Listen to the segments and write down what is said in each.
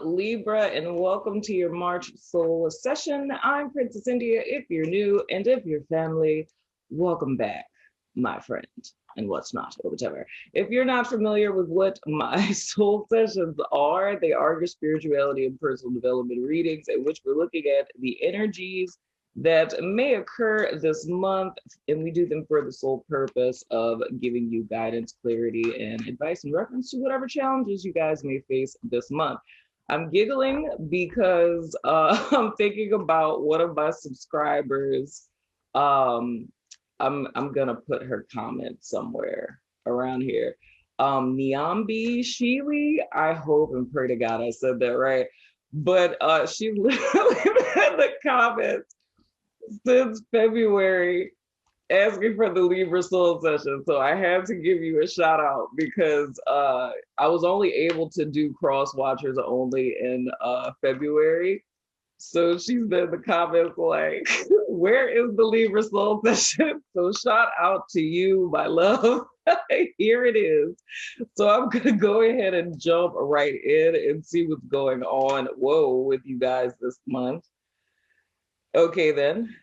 Libra, and welcome to your March Soul Session. I'm Princess India. If you're new and if you're family, welcome back, my friend, and what's not, or whichever. If you're not familiar with what my soul sessions are, they are your spirituality and personal development readings in which we're looking at the energies that may occur this month, and we do them for the sole purpose of giving you guidance, clarity, and advice in reference to whatever challenges you guys may face this month. I'm giggling because I'm thinking about one of my subscribers. I'm gonna put her comment somewhere around here. Niambi Sheely, I hope and pray to God I said that right. But she literally in the comments since February asking for the Libra Soul Session. So I had to give you a shout out because I was only able to do cross watchers only in February. So she's been in the comments like, where is the Libra Soul Session? So shout out to you, my love. Here it is. So I'm gonna go ahead and jump right in and see what's going on, with you guys this month. Okay, then.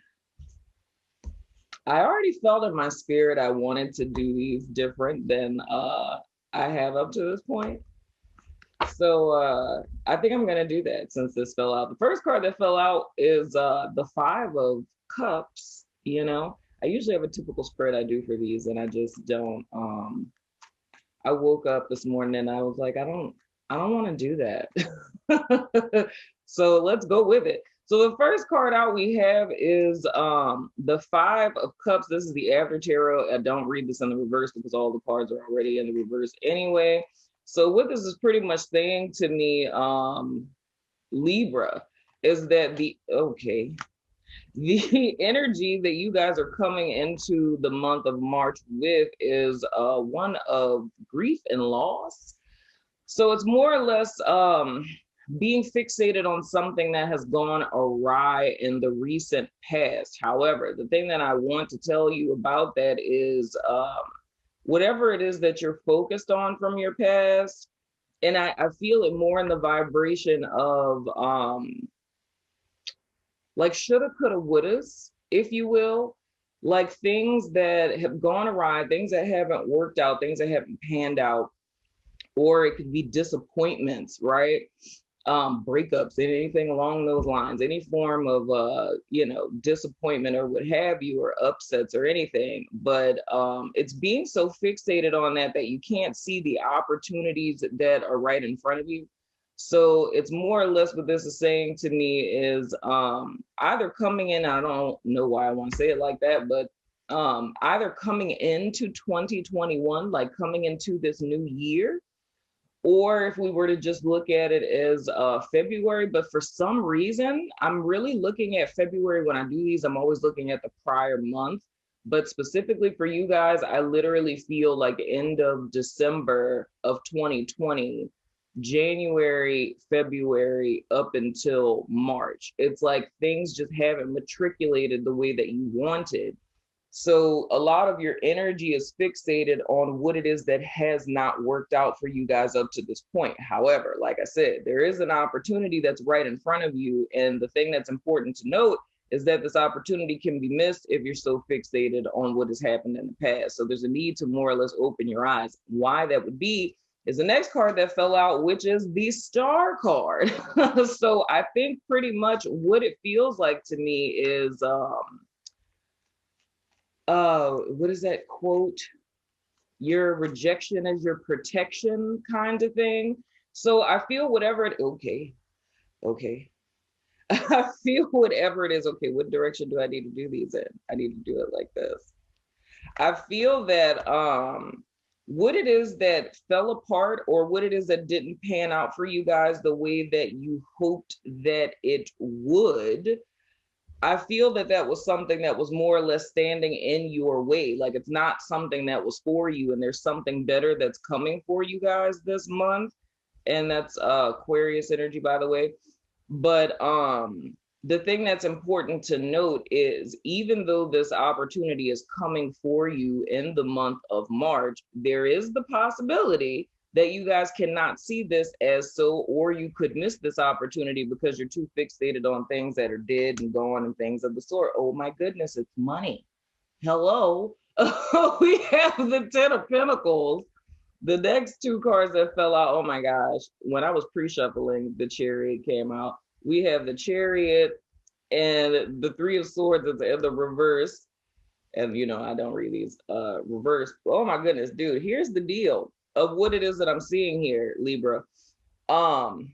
I already felt in my spirit I wanted to do these different than I have up to this point. So I think I'm going to do that since this fell out. The first card that fell out is the Five of Cups. You know, I usually have a typical spread I do for these, and I just don't. I woke up this morning and I was like, I don't want to do that. So let's go with it. So the first card out we have is the Five of Cups. This is the After Tarot. I don't read this in the reverse because all the cards are already in the reverse anyway. So what this is pretty much saying to me, Libra, is that the energy that you guys are coming into the month of March with is one of grief and loss. So it's more or less being fixated on something that has gone awry in the recent past. However, the thing that I want to tell you about that is whatever it is that you're focused on from your past, and I feel it more in the vibration of like shoulda, coulda, wouldas, if you will, like things that have gone awry, things that haven't worked out, things that haven't panned out, or it could be disappointments, right? Breakups, anything along those lines, any form of disappointment or what have you, or upsets or anything. But it's being so fixated on that you can't see the opportunities that are right in front of you. So it's more or less what this is saying to me is either coming in, I don't know why I want to say it like that, but either coming into 2021, like coming into this new year, or if we were to just look at it as February. But for some reason, I'm really looking at February when I do these. I'm always looking at the prior month. But specifically for you guys, I literally feel like end of December of 2020, January, February, up until March. It's like things just haven't matriculated the way that you wanted. So a lot of your energy is fixated on what it is that has not worked out for you guys up to this point. However, like I said, there is an opportunity that's right in front of you. And the thing that's important to note is that this opportunity can be missed if you're so fixated on what has happened in the past. So there's a need to more or less open your eyes. Why that would be is the next card that fell out, which is the Star card. So I think pretty much what it feels like to me is, what is that quote? Your rejection is your protection kind of thing. So I feel whatever it, okay. I feel whatever it is, okay, what direction do I need to do these in? I need to do it like this. I feel that what it is that fell apart or what it is that didn't pan out for you guys the way that you hoped that it would, I feel that that was something that was more or less standing in your way. Like it's not something that was for you, and there's something better that's coming for you guys this month. And that's Aquarius energy, by the way. But the thing that's important to note is even though this opportunity is coming for you in the month of March, there is the possibility that you guys cannot see this as so, or you could miss this opportunity because you're too fixated on things that are dead and gone and things of the sort. Oh my goodness, it's money. Hello. We have the 10 of Pentacles. The next two cards that fell out, oh my gosh, when I was pre-shuffling, the Chariot came out. We have the Chariot and the Three of Swords in the reverse. And you know, I don't read these reverse. Oh my goodness, dude, here's the deal of what it is that I'm seeing here, Libra. Don't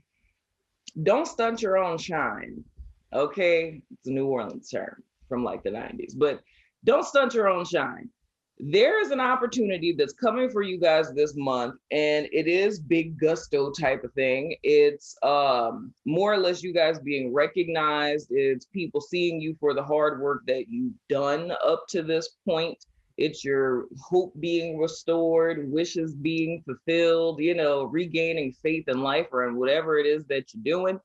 stunt your own shine. Okay, it's a New Orleans term from like the 90s, but don't stunt your own shine. There is an opportunity that's coming for you guys this month, and it is big gusto type of thing. It's more or less you guys being recognized. It's people seeing you for the hard work that you've done up to this point. It's your hope being restored, wishes being fulfilled, you know, regaining faith in life or in whatever it is that you're doing.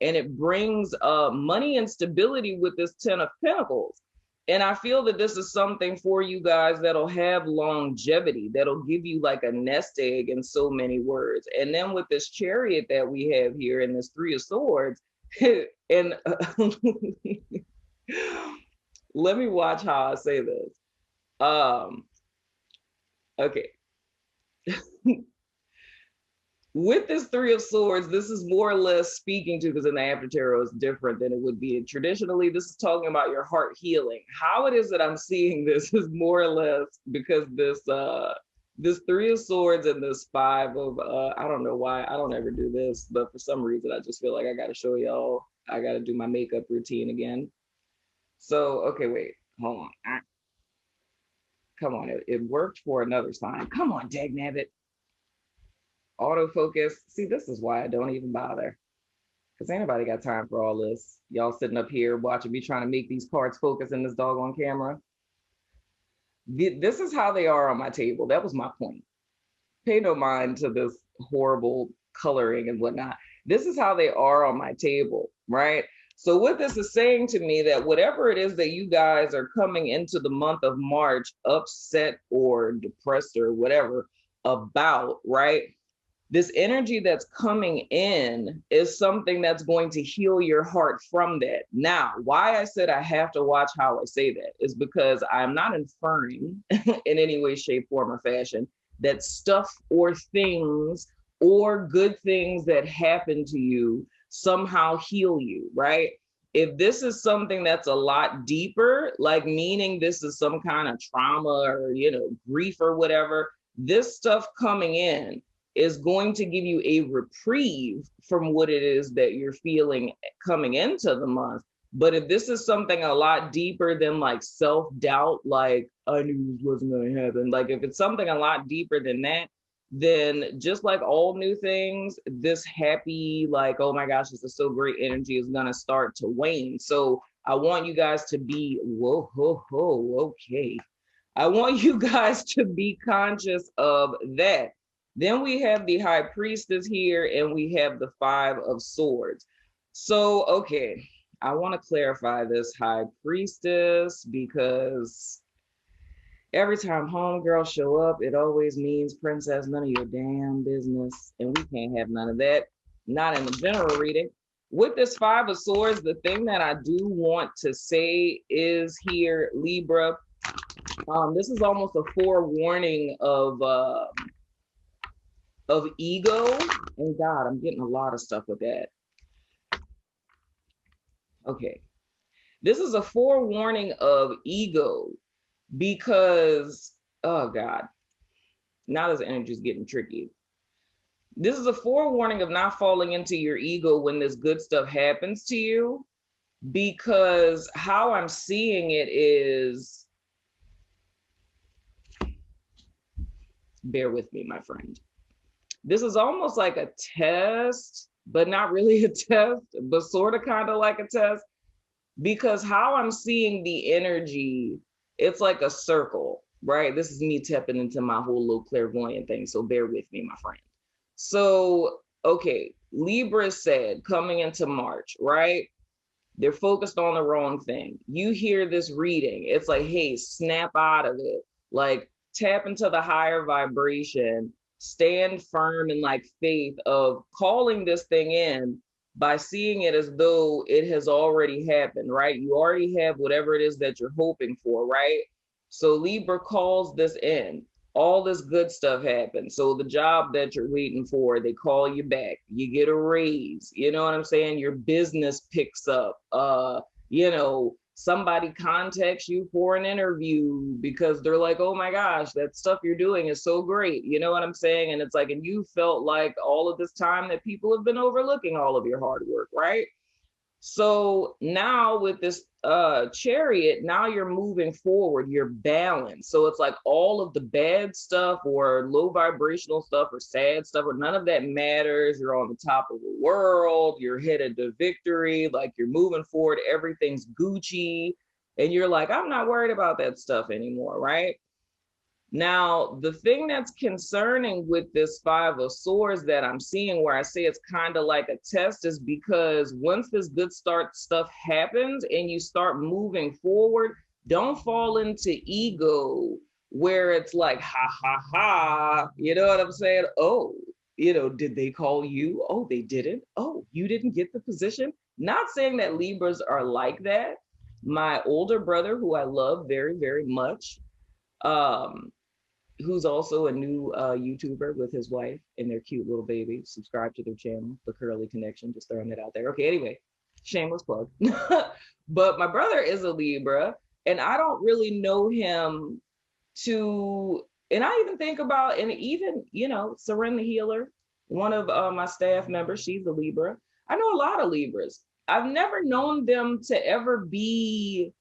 And it brings money and stability with this 10 of Pentacles. And I feel that this is something for you guys that'll have longevity, that'll give you like a nest egg in so many words. And then with this Chariot that we have here and this Three of Swords, and let me watch how I say this. Okay. With this Three of Swords, this is more or less speaking to, because in the After Tarot is different than it would be traditionally. This is talking about your heart healing. How it is that I'm seeing this is more or less because this Three of Swords and this Five of I don't know why I don't ever do this, but for some reason I just feel like I got to show y'all. I got to do my makeup routine again. So okay, wait, hold on. Come on, it worked for another sign. Come on, dagnabbit. Autofocus. See, this is why I don't even bother, because anybody got time for all this. Y'all sitting up here watching me trying to make these cards focus in this doggone camera. This is how they are on my table. That was my point. Pay no mind to this horrible coloring and whatnot. This is how they are on my table, right? So what this is saying to me, that whatever it is that you guys are coming into the month of March upset or depressed or whatever about, right? This energy that's coming in is something that's going to heal your heart from that. Now, why I said I have to watch how I say that is because I'm not inferring in any way, shape, form, or fashion that stuff or things or good things that happen to you somehow heal you, right? If this is something that's a lot deeper, like meaning this is some kind of trauma or, you know, grief or whatever, this stuff coming in is going to give you a reprieve from what it is that you're feeling coming into the month. But if this is something a lot deeper than like self-doubt, like I knew this wasn't gonna happen, like if it's something a lot deeper than that, then just like all new things, this happy, like, oh my gosh, this is so great energy is gonna start to wane. So I want you guys to be, whoa, ho, ho, okay. I want you guys to be conscious of that. Then we have the High Priestess here, and we have the Five of Swords. So, okay, I want to clarify this High Priestess because every time homegirls show up, it always means princess, none of your damn business, and we can't have none of that, not in the general reading. With this Five of Swords, the thing that I do want to say is here, Libra, this is almost a forewarning of ego. And God, I'm getting a lot of stuff with that. Okay. This is a forewarning of ego because, oh God, now this energy is getting tricky. This is a forewarning of not falling into your ego when this good stuff happens to you, because how I'm seeing it is, bear with me, my friend. This is almost like a test, but not really a test, but sort of kind of like a test, because how I'm seeing the energy, it's like a circle, right? This is me tapping into my whole little clairvoyant thing, so bear with me, my friend. So, okay, Libra said coming into March, right? They're focused on the wrong thing. You hear this reading, it's like, hey, snap out of it. Like, tap into the higher vibration stand firm in like faith of calling this thing in by seeing it as though it has already happened, right? You already have whatever it is that you're hoping for, right? So Libra calls this in. All this good stuff happens. So the job that you're waiting for, they call you back. You get a raise. You know what I'm saying? Your business picks up. You know, somebody contacts you for an interview because they're like, oh my gosh, that stuff you're doing is so great. You know what I'm saying? And it's like, and you felt like all of this time that people have been overlooking all of your hard work, right? So now with this chariot, now you're moving forward, you're balanced. So it's like all of the bad stuff or low vibrational stuff or sad stuff, or none of that matters. You're on the top of the world, you're headed to victory, like you're moving forward, everything's Gucci. And you're like, I'm not worried about that stuff anymore, right? Now, the thing that's concerning with this Five of Swords that I'm seeing, where I say it's kind of like a test, is because once this good start stuff happens and you start moving forward, don't fall into ego where it's like, ha, ha, ha, you know what I'm saying? Oh, you know, did they call you? Oh, they didn't. Oh, you didn't get the position. Not saying that Libras are like that. My older brother, who I love very, very much, who's also a new YouTuber with his wife and their cute little baby. Subscribe to their channel, The Curly Connection, just throwing it out there. Okay, anyway, shameless plug. But my brother is a Libra, and I don't really know him and I even think about, and even, you know, Seren the Healer, one of my staff members, she's a Libra. I know a lot of Libras. I've never known them to ever be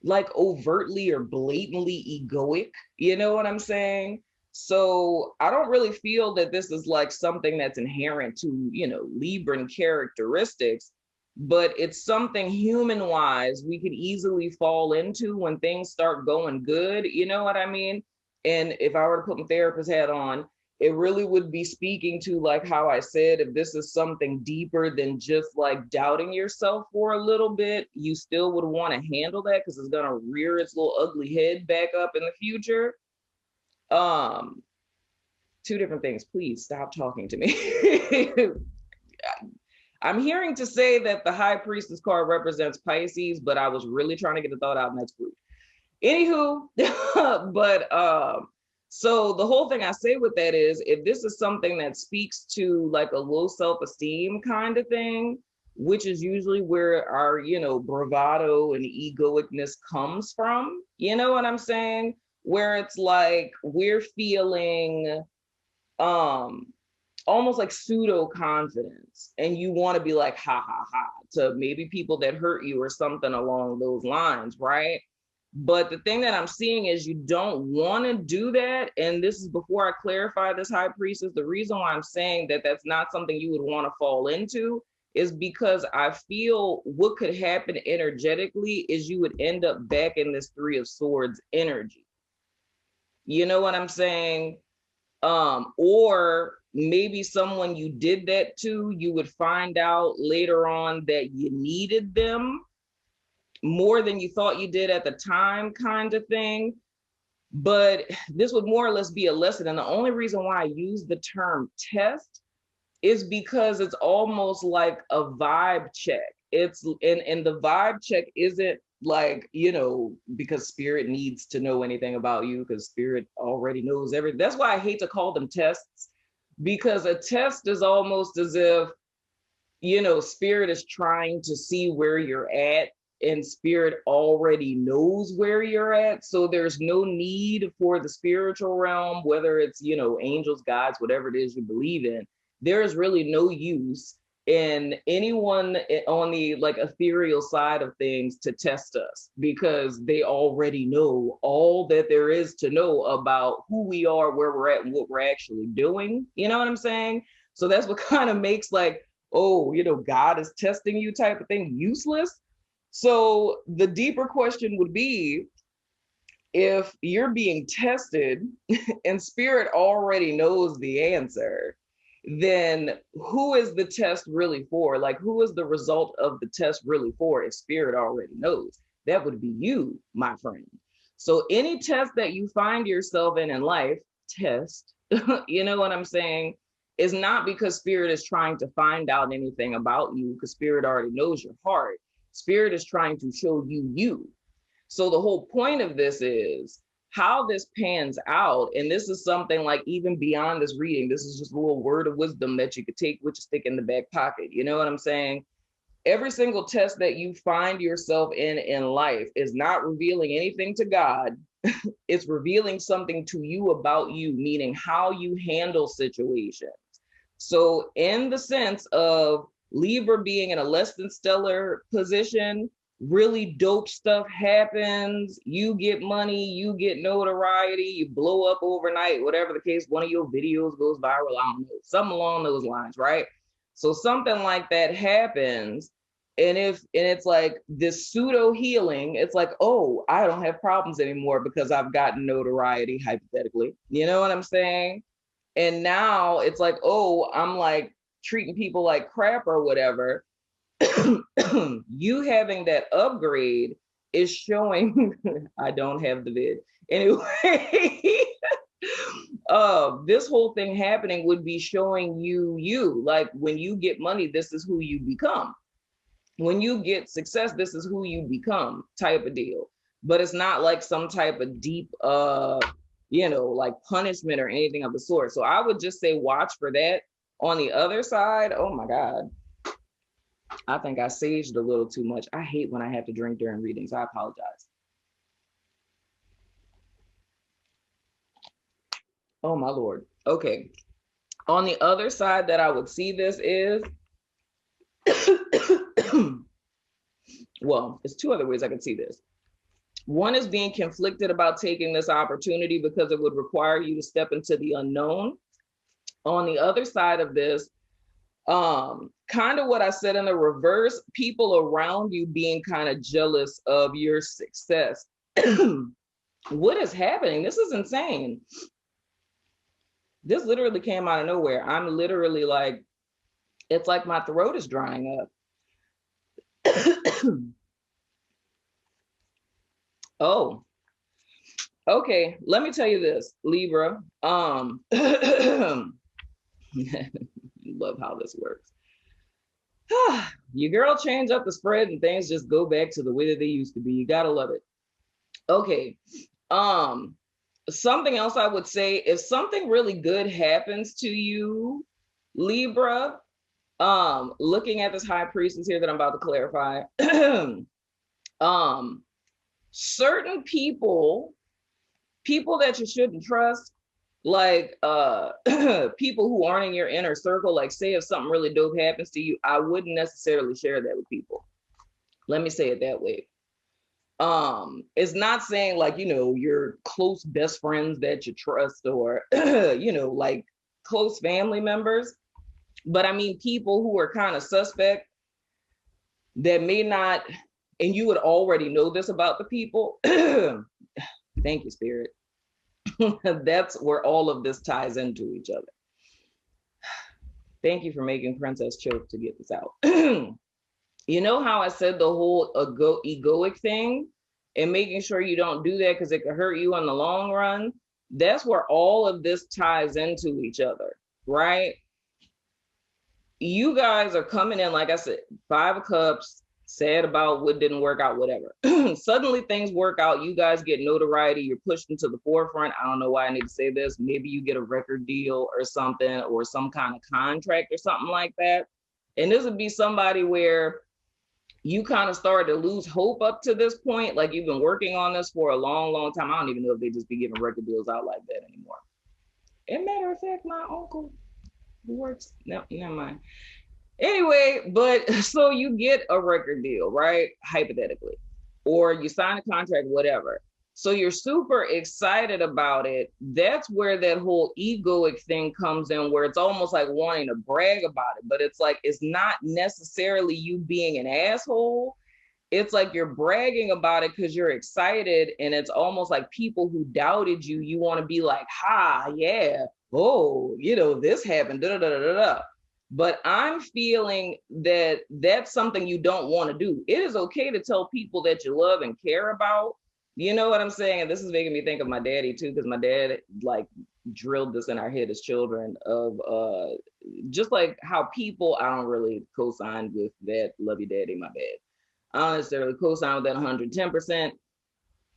like overtly or blatantly egoic, you know what I'm saying? So I don't really feel that this is like something that's inherent to, you know, Libran characteristics, but it's something human wise we could easily fall into when things start going good, you know what I mean? And if I were to put my therapist hat on, it really would be speaking to, like how I said, if this is something deeper than just like doubting yourself for a little bit, you still would want to handle that because it's going to rear its little ugly head back up in the future. Two different things. Please stop talking to me. I'm hearing to say that the High Priestess card represents Pisces, but I was really trying to get the thought out, and that's rude. Anywho, but so the whole thing I say with that is, if this is something that speaks to like a low self-esteem kind of thing, which is usually where our, you know, bravado and egoicness comes from, you know what I'm saying? Where it's like we're feeling almost like pseudo confidence, and you want to be like ha ha ha to maybe people that hurt you or something along those lines, right? But the thing that I'm seeing is you don't want to do that. And this is before I clarify this, High Priestess. The reason why I'm saying that that's not something you would want to fall into is because I feel what could happen energetically is you would end up back in this Three of Swords energy. You know what I'm saying? Or maybe someone you did that to, you would find out later on that you needed them more than you thought you did at the time, kind of thing. But this would more or less be a lesson. And the only reason why I use the term test is because it's almost like a vibe check. It's and the vibe check isn't like, you know, because spirit needs to know anything about you, because spirit already knows everything. That's why I hate to call them tests, because a test is almost as if, you know, spirit is trying to see where you're at, and spirit already knows where you're at. So there's no need for the spiritual realm, whether it's, you know, angels, gods, whatever it is you believe in. There is really no use in anyone on the like ethereal side of things to test us, because they already know all that there is to know about who we are, where we're at, and what we're actually doing. You know what I'm saying? So that's what kind of makes like, oh, you know, God is testing you type of thing useless. So the deeper question would be, if you're being tested and spirit already knows the answer, then who is the test really for? Like, who is the result of the test really for if spirit already knows? That would be you, my friend. So any test that you find yourself in life, test, You know what I'm saying? It's not because spirit is trying to find out anything about you, because spirit already knows your heart. Spirit is trying to show you you. So the whole point of this is how this pans out. And this is something like even beyond this reading, this is just a little word of wisdom that you could take with you, stick in the back pocket. You know what I'm saying? Every single test that you find yourself in life is not revealing anything to God. It's revealing something to you about you, meaning how you handle situations. So in the sense of Libra being in a less than stellar position, really dope stuff happens, you get money, you get notoriety, you blow up overnight, whatever the case, one of your videos goes viral, I don't know, something along those lines, right? So something like that happens, and it's like this pseudo healing, it's like, oh, I don't have problems anymore because I've gotten notoriety, hypothetically. You know what I'm saying? And now it's like, oh, I'm like treating people like crap or whatever. You having that upgrade is showing I don't have the vid anyway. This whole thing happening would be showing you like when you get money, this is who you become. When you get success, this is who you become, type of deal. But it's not like some type of deep like punishment or anything of the sort. So I would just say watch for that. On the other side, oh my God, I think I saged a little too much. I hate when I have to drink during readings. I apologize. Oh my Lord. Okay. On the other side that I would see this is, well, there's two other ways I could see this. One is being conflicted about taking this opportunity because it would require you to step into the unknown. On the other side of this, kind of what I said in the reverse, people around you being kind of jealous of your success. What is happening? This is insane. This literally came out of nowhere. I'm literally like, it's like my throat is drying up. Oh, okay. Let me tell you this, Libra. Love how this works. Your girl changed up the spread and things just go back to the way that they used to be. You gotta love it. Okay. Something else I would say, if something really good happens to you, Libra, looking at this high priestess here that I'm about to clarify, certain people that you shouldn't trust, like people who aren't in your inner circle, like say if something really dope happens to you, I wouldn't necessarily share that with people. Let me say it that way. It's not saying like, your close best friends that you trust or, like close family members. But I mean, people who are kind of suspect that may not, and you would already know this about the people. Thank you, Spirit. That's where all of this ties into each other. Thank you for making Princess choke to get this out. You know how I said the whole egoic thing and making sure you don't do that because it could hurt you in the long run? That's where all of this ties into each other, right? You guys are coming in, like I said, 5 of Cups, sad about what didn't work out, whatever. Suddenly things work out. You guys get notoriety. You're pushed into the forefront. I don't know why I need to say this. Maybe you get a record deal or something, or some kind of contract or something like that. And this would be somebody where you kind of started to lose hope up to this point. Like you've been working on this for a long, long time. I don't even know if they just be giving record deals out like that anymore. As a matter of fact, my uncle who works, no, never mind. Anyway, but so you get a record deal, right? Hypothetically, or you sign a contract, whatever. So you're super excited about it. That's where that whole egoic thing comes in, where it's almost like wanting to brag about it, but it's like, it's not necessarily you being an asshole. It's like you're bragging about it because you're excited. And it's almost like people who doubted you, you want to be like, ha, yeah, oh, this happened, da, da, da, da, da. But I'm feeling that that's something you don't want to do. It is okay to tell people that you love and care about. You know what I'm saying? And this is making me think of my daddy too, because my dad like drilled this in our head as children of just like how people, I don't really co-sign with that love you daddy, my bad. I don't necessarily co-sign with that 110%.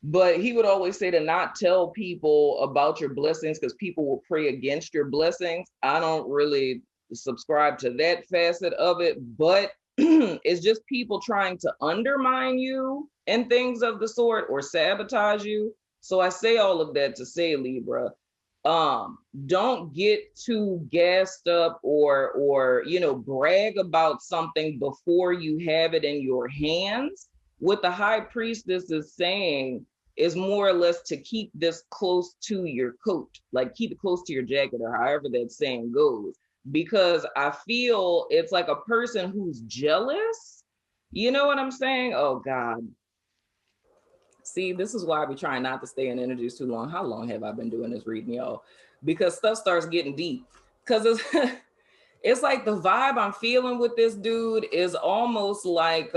But he would always say to not tell people about your blessings because people will pray against your blessings. I don't really subscribe to that facet of it, but it's just people trying to undermine you and things of the sort or sabotage you. So I say all of that to say, Libra, don't get too gassed up or brag about something before you have it in your hands. What the high priestess is saying is more or less to keep this close to your coat, like keep it close to your jacket or however that saying goes, because I feel it's like a person who's jealous. You know what I'm saying? Oh God. See, this is why I be trying not to stay in energies too long. How long have I been doing this reading, y'all? Because stuff starts getting deep. Because it's it's like the vibe I'm feeling with this dude is almost like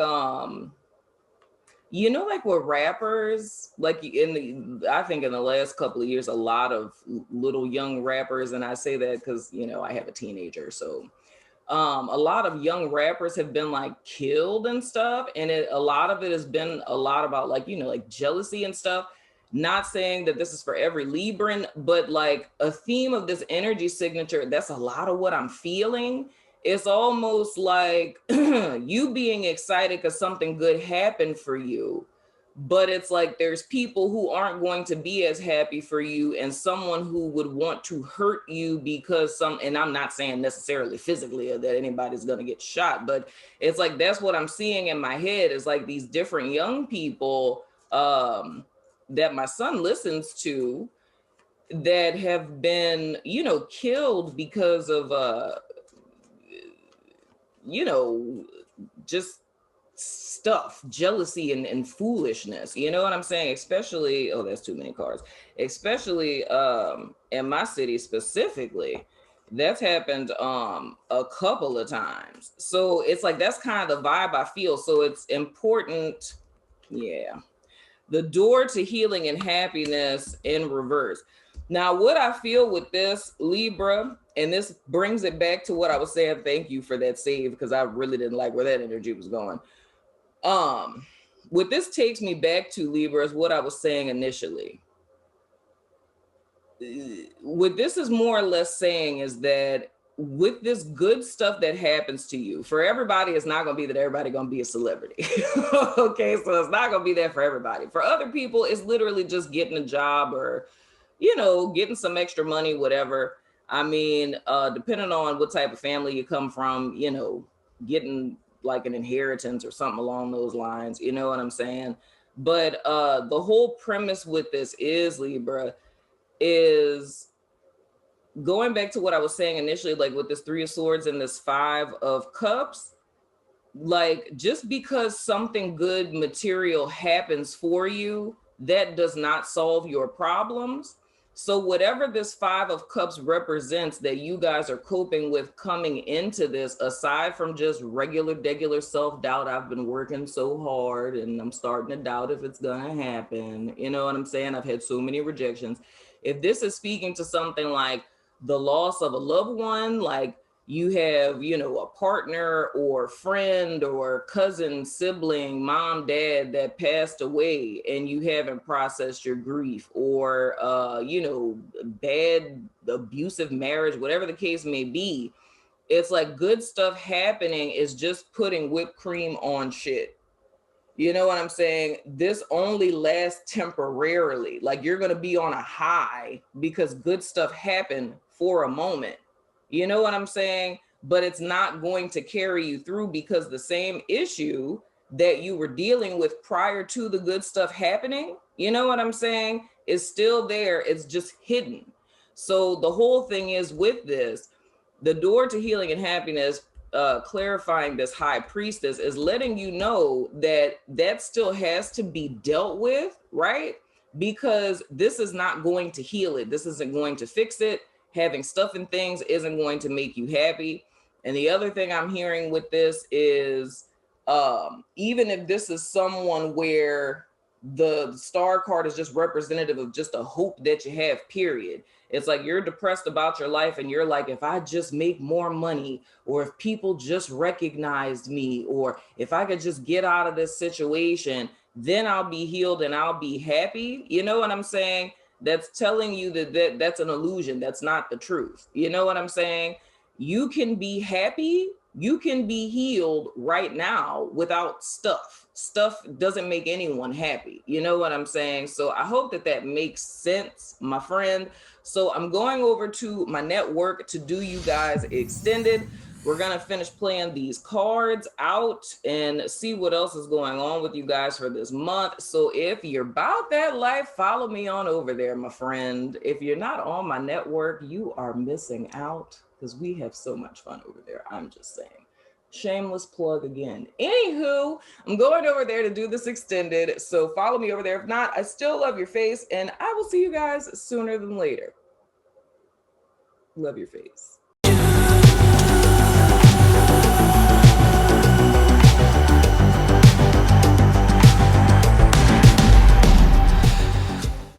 like with rappers, like I think in the last couple of years, a lot of little young rappers, and I say that because, I have a teenager. So a lot of young rappers have been like killed and stuff. And a lot of it has been a lot about like jealousy and stuff. Not saying that this is for every Libran, but like a theme of this energy signature, that's a lot of what I'm feeling. It's almost like you being excited because something good happened for you, but it's like there's people who aren't going to be as happy for you, and someone who would want to hurt you because and I'm not saying necessarily physically or that anybody's going to get shot, but it's like that's what I'm seeing in my head is like these different young people that my son listens to that have been killed because of just stuff, jealousy and foolishness. You know what I'm saying? Especially, oh, that's too many cars. Especially in my city specifically, that's happened a couple of times. So it's like that's kind of the vibe I feel. So it's important. Yeah. The door to healing and happiness in reverse. Now, what I feel with this, Libra, and this brings it back to what I was saying, thank you for that save, because I really didn't like where that energy was going. What this takes me back to, Libra, is what I was saying initially. What this is more or less saying is that with this good stuff that happens to you, for everybody, it's not going to be that everybody going to be a celebrity. Okay, so it's not going to be that for everybody. For other people, it's literally just getting a job or, getting some extra money, whatever. I mean, depending on what type of family you come from, getting like an inheritance or something along those lines. You know what I'm saying? But the whole premise with this is, Libra, is going back to what I was saying initially, like with this 3 of Swords and this 5 of Cups, like just because something good material happens for you, that does not solve your problems. So whatever this 5 of Cups represents that you guys are coping with coming into this, aside from just regular self-doubt, I've been working so hard and I'm starting to doubt if it's gonna happen. You know what I'm saying? I've had so many rejections. If this is speaking to something like the loss of a loved one, like you have, a partner or friend or cousin, sibling, mom, dad that passed away and you haven't processed your grief, or, bad, abusive marriage, whatever the case may be, it's like good stuff happening is just putting whipped cream on shit. You know what I'm saying? This only lasts temporarily. Like you're going to be on a high because good stuff happened for a moment. You know what I'm saying? But it's not going to carry you through because the same issue that you were dealing with prior to the good stuff happening, you know what I'm saying, is still there. It's just hidden. So the whole thing is with this, the door to healing and happiness, clarifying this high priestess, is letting you know that that still has to be dealt with, right? Because this is not going to heal it. This isn't going to fix it. Having stuff and things isn't going to make you happy. And the other thing I'm hearing with this is, even if this is someone where the star card is just representative of just a hope that you have, period. It's like you're depressed about your life and you're like, if I just make more money, or if people just recognized me, or if I could just get out of this situation, then I'll be healed and I'll be happy. You know what I'm saying? That's telling you that that's an illusion. That's not the truth. You know what I'm saying? You can be happy, you can be healed right now without stuff. Stuff doesn't make anyone happy. You know what I'm saying? So I hope that that makes sense, my friend. So I'm going over to my network to do you guys extended. We're going to finish playing these cards out and see what else is going on with you guys for this month. So if you're about that life, follow me on over there, my friend. If you're not on my network, you are missing out, because we have so much fun over there. I'm just saying. Shameless plug again. Anywho, I'm going over there to do this extended. So follow me over there. If not, I still love your face, and I will see you guys sooner than later. Love your face.